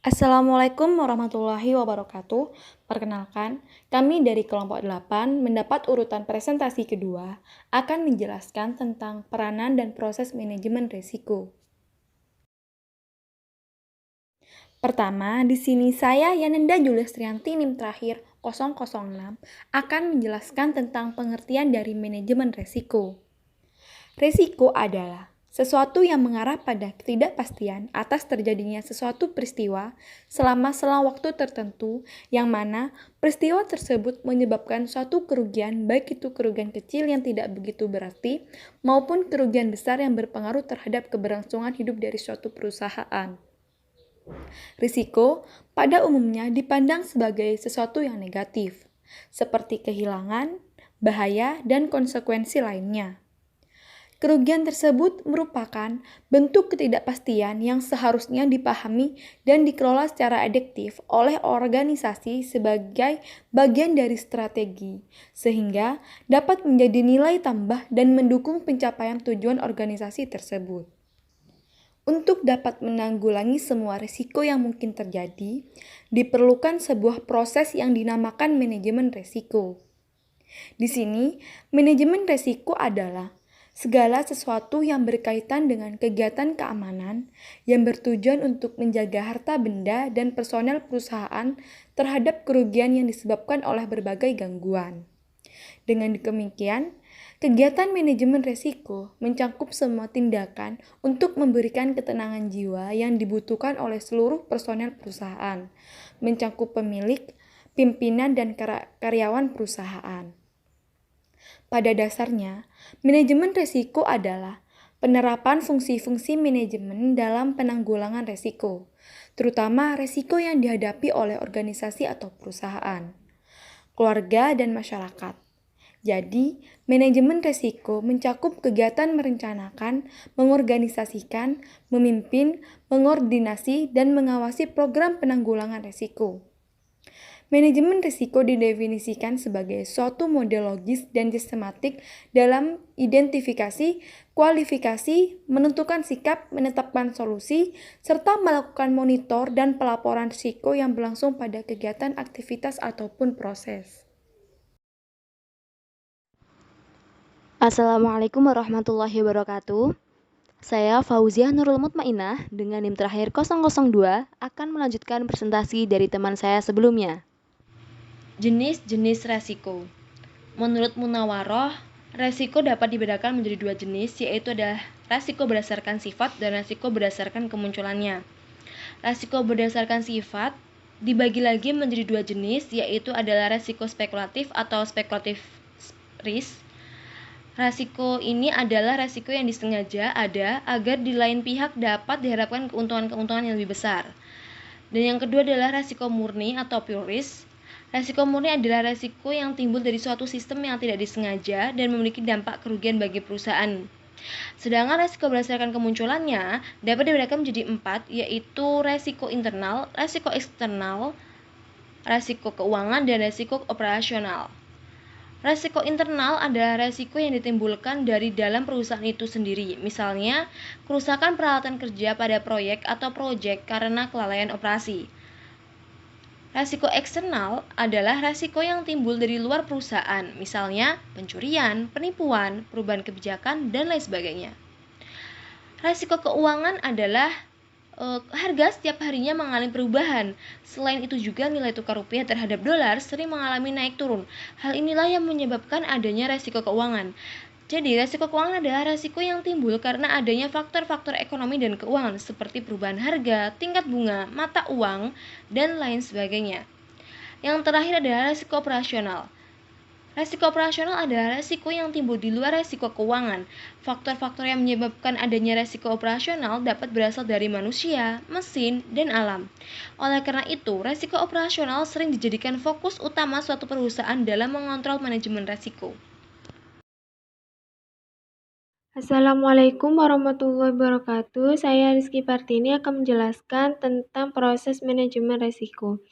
Assalamualaikum warahmatullahi wabarakatuh. Perkenalkan, kami dari kelompok 8 mendapat urutan presentasi kedua akan menjelaskan tentang peranan dan proses manajemen risiko. Pertama, di sini saya Yanenda Julistrianti NIM terakhir 006 akan menjelaskan tentang pengertian dari manajemen risiko. Risiko adalah sesuatu yang mengarah pada ketidakpastian atas terjadinya sesuatu peristiwa selama selang waktu tertentu yang mana peristiwa tersebut menyebabkan suatu kerugian, baik itu kerugian kecil yang tidak begitu berarti maupun kerugian besar yang berpengaruh terhadap keberlangsungan hidup dari suatu perusahaan. Risiko pada umumnya dipandang sebagai sesuatu yang negatif, seperti kehilangan, bahaya, dan konsekuensi lainnya. Kerugian tersebut merupakan bentuk ketidakpastian yang seharusnya dipahami dan dikelola secara adaptif oleh organisasi sebagai bagian dari strategi, sehingga dapat menjadi nilai tambah dan mendukung pencapaian tujuan organisasi tersebut. Untuk dapat menanggulangi semua risiko yang mungkin terjadi, diperlukan sebuah proses yang dinamakan manajemen risiko. Di sini, manajemen risiko adalah segala sesuatu yang berkaitan dengan kegiatan keamanan yang bertujuan untuk menjaga harta benda dan personel perusahaan terhadap kerugian yang disebabkan oleh berbagai gangguan. Dengan demikian, kegiatan manajemen risiko mencakup semua tindakan untuk memberikan ketenangan jiwa yang dibutuhkan oleh seluruh personel perusahaan, mencakup pemilik, pimpinan, dan karyawan perusahaan. Pada dasarnya, manajemen risiko adalah penerapan fungsi-fungsi manajemen dalam penanggulangan risiko, terutama risiko yang dihadapi oleh organisasi atau perusahaan, keluarga, dan masyarakat. Jadi, manajemen risiko mencakup kegiatan merencanakan, mengorganisasikan, memimpin, mengordinasi, dan mengawasi program penanggulangan risiko. Manajemen risiko didefinisikan sebagai suatu model logis dan sistematik dalam identifikasi, kualifikasi, menentukan sikap, menetapkan solusi, serta melakukan monitor dan pelaporan risiko yang berlangsung pada kegiatan, aktivitas, ataupun proses. Assalamualaikum warahmatullahi wabarakatuh. Saya Fauziah Nurul Mutmainah dengan NIM terakhir 002 akan melanjutkan presentasi dari teman saya sebelumnya. Jenis-jenis resiko. Menurut Munawaroh, resiko dapat dibedakan menjadi dua jenis, yaitu adalah resiko berdasarkan sifat dan resiko berdasarkan kemunculannya. Resiko berdasarkan sifat dibagi lagi menjadi dua jenis, yaitu adalah resiko spekulatif atau spekulatif risk. Resiko ini adalah resiko yang disengaja ada agar di lain pihak dapat diharapkan keuntungan-keuntungan yang lebih besar. Dan yang kedua adalah resiko murni atau pure risk. Resiko murni adalah resiko yang timbul dari suatu sistem yang tidak disengaja dan memiliki dampak kerugian bagi perusahaan. Sedangkan resiko berdasarkan kemunculannya dapat dibedakan menjadi 4, yaitu resiko internal, resiko eksternal, resiko keuangan, dan resiko operasional. Resiko internal adalah resiko yang ditimbulkan dari dalam perusahaan itu sendiri. Misalnya, kerusakan peralatan kerja pada proyek atau proyek karena kelalaian operasi. Resiko eksternal adalah resiko yang timbul dari luar perusahaan, misalnya pencurian, penipuan, perubahan kebijakan, dan lain sebagainya. Resiko keuangan adalah harga setiap harinya mengalami perubahan. Selain itu juga nilai tukar rupiah terhadap dolar sering mengalami naik turun. Hal inilah yang menyebabkan adanya resiko keuangan. Jadi, resiko keuangan adalah resiko yang timbul karena adanya faktor-faktor ekonomi dan keuangan seperti perubahan harga, tingkat bunga, mata uang, dan lain sebagainya. Yang terakhir adalah resiko operasional. Resiko operasional adalah resiko yang timbul di luar resiko keuangan. Faktor-faktor yang menyebabkan adanya resiko operasional dapat berasal dari manusia, mesin, dan alam. Oleh karena itu, resiko operasional sering dijadikan fokus utama suatu perusahaan dalam mengontrol manajemen resiko. Assalamualaikum warahmatullahi wabarakatuh. Saya Rizky Partini akan menjelaskan tentang proses manajemen risiko.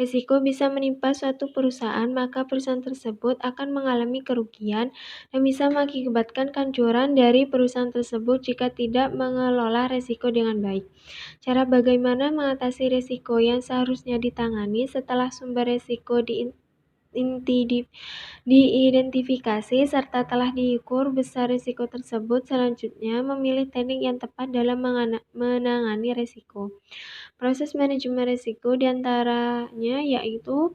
Risiko bisa menimpa suatu perusahaan, maka perusahaan tersebut akan mengalami kerugian dan bisa mengakibatkan kehancuran dari perusahaan tersebut jika tidak mengelola risiko dengan baik. Cara bagaimana mengatasi risiko yang seharusnya ditangani setelah sumber risiko diidentifikasi serta telah diukur besar risiko tersebut. Selanjutnya, memilih teknik yang tepat dalam menangani risiko. Proses manajemen risiko diantaranya yaitu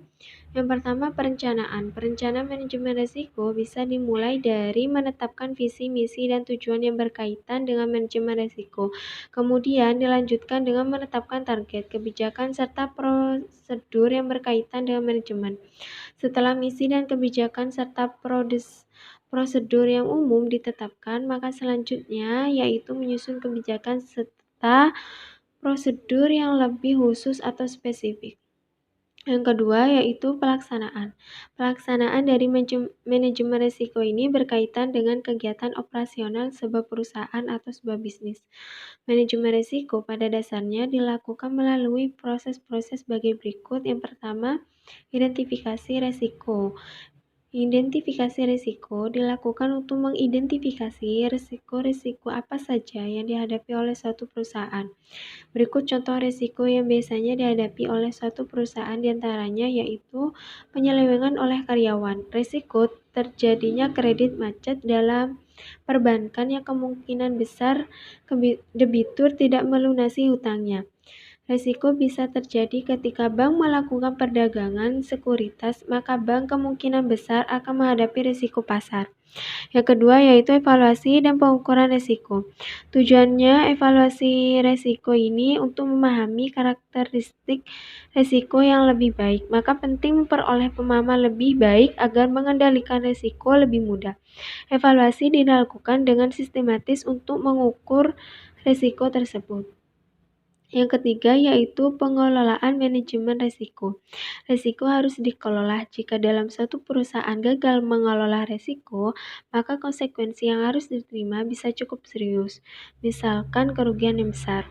yang pertama, perencanaan. Perencanaan manajemen risiko bisa dimulai dari menetapkan visi, misi, dan tujuan yang berkaitan dengan manajemen risiko. Kemudian dilanjutkan dengan menetapkan target, kebijakan, serta prosedur yang berkaitan dengan manajemen. Setelah misi dan kebijakan serta prosedur yang umum ditetapkan, maka selanjutnya yaitu menyusun kebijakan serta prosedur yang lebih khusus atau spesifik. Yang kedua yaitu pelaksanaan. Pelaksanaan dari manajemen risiko ini berkaitan dengan kegiatan operasional sebuah perusahaan atau sebuah bisnis. Manajemen risiko pada dasarnya dilakukan melalui proses-proses sebagai berikut. Yang pertama, identifikasi risiko. Identifikasi risiko dilakukan untuk mengidentifikasi risiko-risiko apa saja yang dihadapi oleh suatu perusahaan. Berikut contoh risiko yang biasanya dihadapi oleh suatu perusahaan, diantaranya yaitu penyelewengan oleh karyawan. Risiko terjadinya kredit macet dalam perbankan yang kemungkinan besar debitur tidak melunasi hutangnya. Risiko bisa terjadi ketika bank melakukan perdagangan sekuritas, maka bank kemungkinan besar akan menghadapi risiko pasar. Yang kedua yaitu evaluasi dan pengukuran risiko. Tujuannya evaluasi risiko ini untuk memahami karakteristik risiko yang lebih baik. Maka penting memperoleh pemahaman lebih baik agar mengendalikan risiko lebih mudah. Evaluasi dilakukan dengan sistematis untuk mengukur risiko tersebut. Yang ketiga yaitu pengelolaan manajemen risiko. Risiko harus dikelola. Jika dalam suatu perusahaan gagal mengelola risiko, maka konsekuensi yang harus diterima bisa cukup serius, misalkan kerugian yang besar.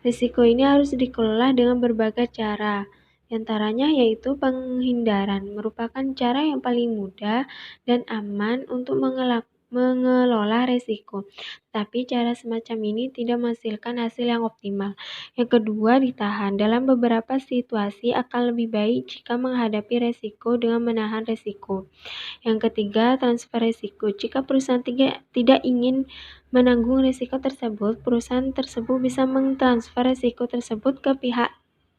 Risiko ini harus dikelola dengan berbagai cara. Di antaranya yaitu penghindaran, merupakan cara yang paling mudah dan aman untuk mengelola risiko. Tapi cara semacam ini tidak menghasilkan hasil yang optimal. Yang kedua, ditahan. Dalam beberapa situasi akan lebih baik jika menghadapi risiko dengan menahan risiko. Yang ketiga, transfer risiko. Jika perusahaan tidak ingin menanggung risiko tersebut, perusahaan tersebut bisa mentransfer risiko tersebut ke pihak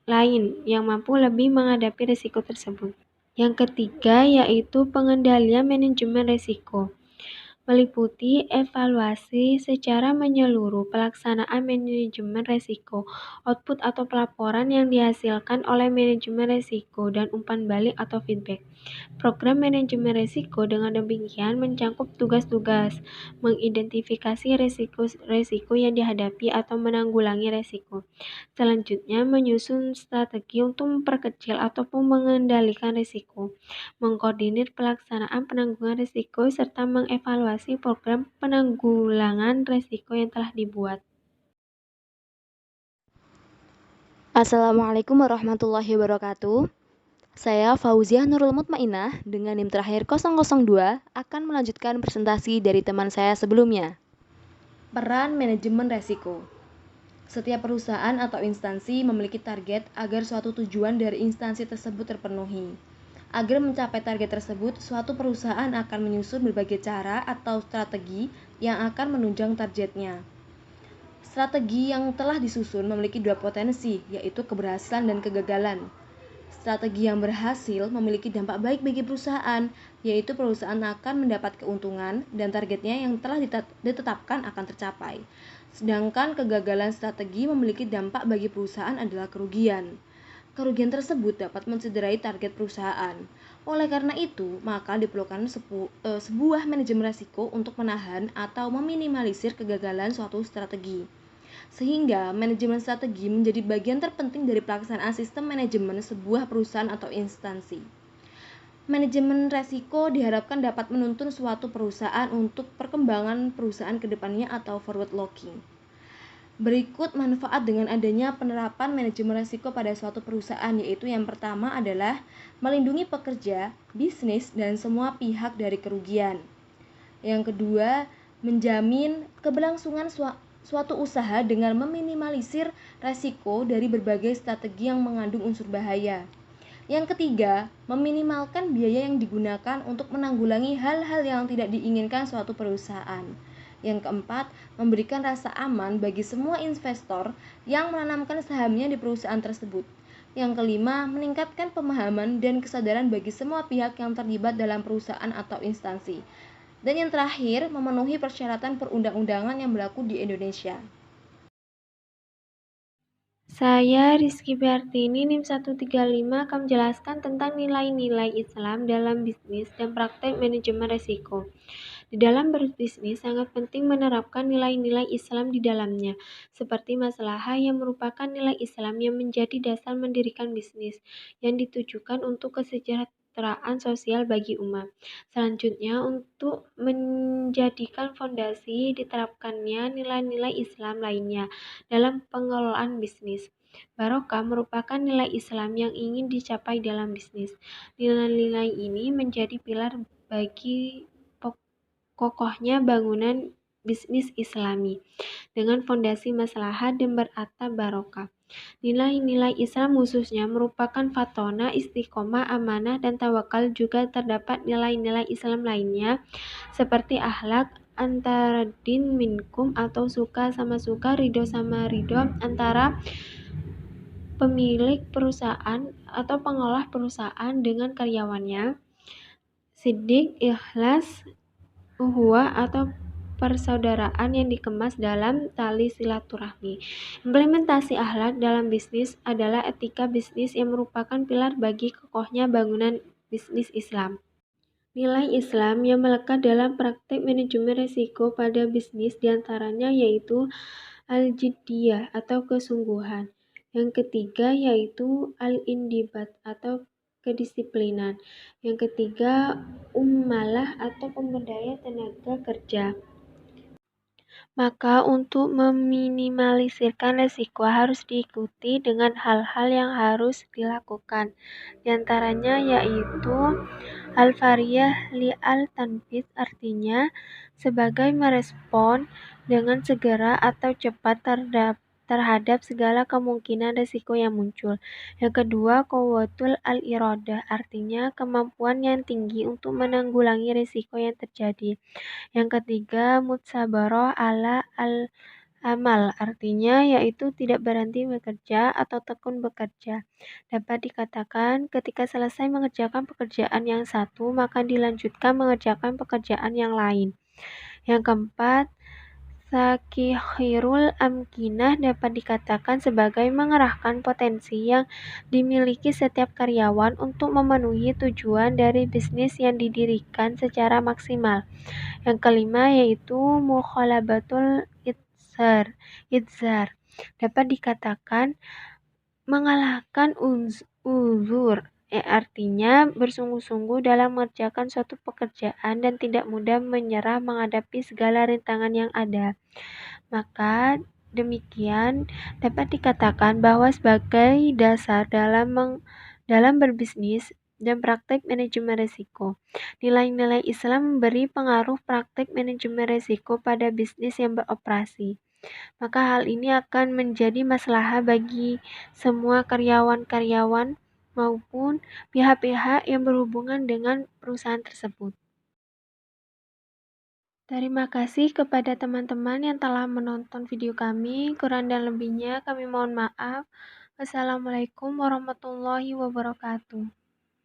lain yang mampu lebih menghadapi risiko tersebut. Yang ketiga yaitu pengendalian manajemen risiko. Meliputi evaluasi secara menyeluruh pelaksanaan manajemen risiko, output atau pelaporan yang dihasilkan oleh manajemen risiko, dan umpan balik atau feedback. Program manajemen risiko dengan demikian mencakup tugas-tugas mengidentifikasi risiko yang dihadapi atau menanggulangi risiko. Selanjutnya, menyusun strategi untuk memperkecil ataupun mengendalikan risiko, mengkoordinir pelaksanaan penanggulangan risiko, serta mengevaluasi program penanggulangan risiko yang telah dibuat. Assalamualaikum warahmatullahi wabarakatuh. Saya Fauziah Nurul Mutmainah dengan NIM terakhir 002 akan melanjutkan presentasi dari teman saya sebelumnya. Peran manajemen risiko. Setiap perusahaan atau instansi memiliki target agar suatu tujuan dari instansi tersebut terpenuhi. Agar mencapai target tersebut, suatu perusahaan akan menyusun berbagai cara atau strategi yang akan menunjang targetnya. Strategi yang telah disusun memiliki dua potensi, yaitu keberhasilan dan kegagalan. Strategi yang berhasil memiliki dampak baik bagi perusahaan, yaitu perusahaan akan mendapat keuntungan dan targetnya yang telah ditetapkan akan tercapai. Sedangkan kegagalan strategi memiliki dampak bagi perusahaan adalah kerugian. Kerugian tersebut dapat mencederai target perusahaan. Oleh karena itu, maka diperlukan sebuah manajemen risiko untuk menahan atau meminimalisir kegagalan suatu strategi. Sehingga manajemen strategi menjadi bagian terpenting dari pelaksanaan sistem manajemen sebuah perusahaan atau instansi. Manajemen resiko diharapkan dapat menuntun suatu perusahaan untuk perkembangan perusahaan ke depannya atau forward looking. Berikut manfaat dengan adanya penerapan manajemen resiko pada suatu perusahaan, yaitu yang pertama adalah melindungi pekerja, bisnis, dan semua pihak dari kerugian. Yang kedua, menjamin keberlangsungan suatu usaha dengan meminimalisir resiko dari berbagai strategi yang mengandung unsur bahaya. Yang ketiga, meminimalkan biaya yang digunakan untuk menanggulangi hal-hal yang tidak diinginkan suatu perusahaan. Yang keempat, memberikan rasa aman bagi semua investor yang menanamkan sahamnya di perusahaan tersebut. Yang kelima, meningkatkan pemahaman dan kesadaran bagi semua pihak yang terlibat dalam perusahaan atau instansi. Dan yang terakhir, memenuhi persyaratan perundang-undangan yang berlaku di Indonesia. Saya Rizky Bertini, NIM 135, akan menjelaskan tentang nilai-nilai Islam dalam bisnis dan praktek manajemen risiko. Di dalam berbisnis, sangat penting menerapkan nilai-nilai Islam di dalamnya, seperti maslahah yang merupakan nilai Islam yang menjadi dasar mendirikan bisnis, yang ditujukan untuk kesejahteraan sosial bagi umat. Selanjutnya, untuk menjadikan fondasi diterapkannya nilai-nilai Islam lainnya dalam pengelolaan bisnis. Barokah merupakan nilai Islam yang ingin dicapai dalam bisnis. Nilai-nilai ini menjadi pilar bagi kokohnya bangunan bisnis Islami dengan fondasi maslahat dan beratap barokah. Nilai-nilai Islam khususnya merupakan fatona, istiqomah, amanah, dan tawakal. Juga terdapat nilai-nilai Islam lainnya seperti akhlak antara din minkum atau suka sama suka, ridho sama ridho antara pemilik perusahaan atau pengolah perusahaan dengan karyawannya, siddiq, ikhlas, uhuwah atau persaudaraan yang dikemas dalam tali silaturahmi. Implementasi akhlak dalam bisnis adalah etika bisnis yang merupakan pilar bagi kokohnya bangunan bisnis Islam. Nilai Islam yang melekat dalam praktek manajemen risiko pada bisnis diantaranya yaitu al-jiddiyah atau kesungguhan. Yang ketiga yaitu al-indibat atau kedisiplinan. Yang ketiga ummalah atau pemberdayaan tenaga kerja. Maka untuk meminimalisirkan risiko harus diikuti dengan hal-hal yang harus dilakukan. Di antaranya yaitu al-fariyah li al-tanfidz, artinya sebagai merespon dengan segera atau cepat terhadap segala kemungkinan risiko yang muncul. Yang kedua, quwwatul al-iradah, artinya kemampuan yang tinggi untuk menanggulangi risiko yang terjadi. Yang ketiga, mutsabaroh ala al-amal, artinya yaitu tidak berhenti bekerja atau tekun bekerja. Dapat dikatakan ketika selesai mengerjakan pekerjaan yang satu, maka dilanjutkan mengerjakan pekerjaan yang lain. Yang keempat, sakihirul amkinah, dapat dikatakan sebagai mengerahkan potensi yang dimiliki setiap karyawan untuk memenuhi tujuan dari bisnis yang didirikan secara maksimal. Yang kelima yaitu mukhalabatul idzar, dapat dikatakan mengalahkan uzur, artinya bersungguh-sungguh dalam mengerjakan suatu pekerjaan dan tidak mudah menyerah menghadapi segala rintangan yang ada. Maka demikian dapat dikatakan bahwa sebagai dasar dalam berbisnis dan praktek manajemen risiko, nilai-nilai Islam memberi pengaruh praktek manajemen risiko pada bisnis yang beroperasi. Maka hal ini akan menjadi masalah bagi semua karyawan-karyawan maupun pihak-pihak yang berhubungan dengan perusahaan tersebut. Terima kasih kepada teman-teman yang telah menonton video kami. Kurang dan lebihnya kami mohon maaf. Wassalamualaikum warahmatullahi wabarakatuh.